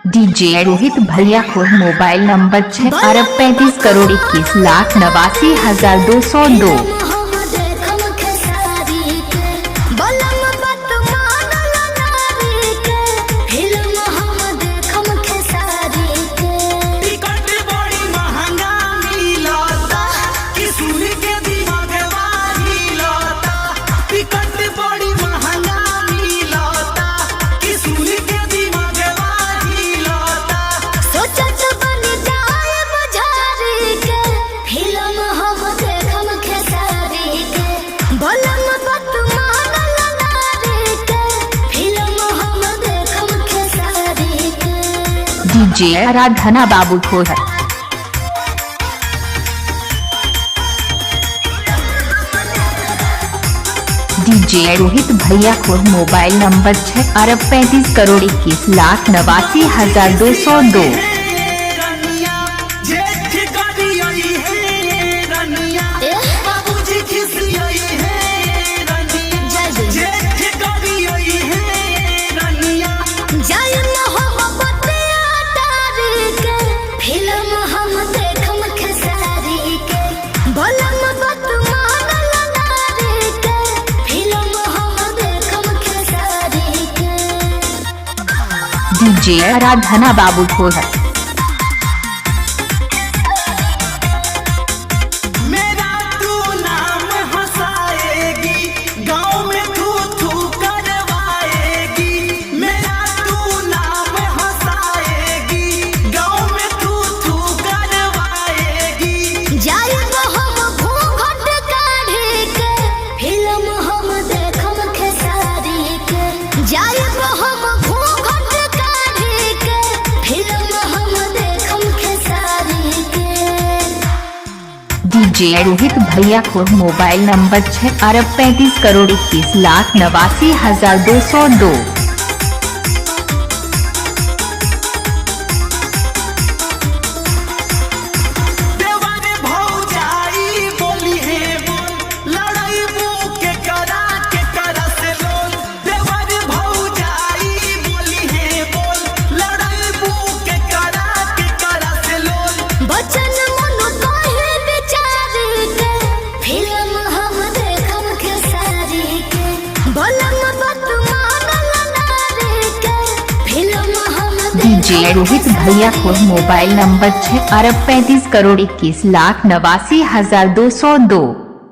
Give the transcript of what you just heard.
DJ Rohit भैया को mobile number 6,35,81,82,202। DJ आराधना बाबू खोहर। डीजे रोहित भैया को मोबाइल नंबर 6,35,81,82,202। डीजे आराधना बाबू खोहर। मेरा तू नाम हंसाएगी, गाँव में तू करवाएगी। मेरा तू नाम हंसाएगी, गाँव में तू करवाएगी। जाए हम घूंघट काढ़े के फिल्म हम देखम खेसारी के। जाए हम डीजे रोहित भैया को मोबाइल नंबर 6,35,81,82,202। डीजे रोहित भैया को मोबाइल नंबर 6,35,81,89,202।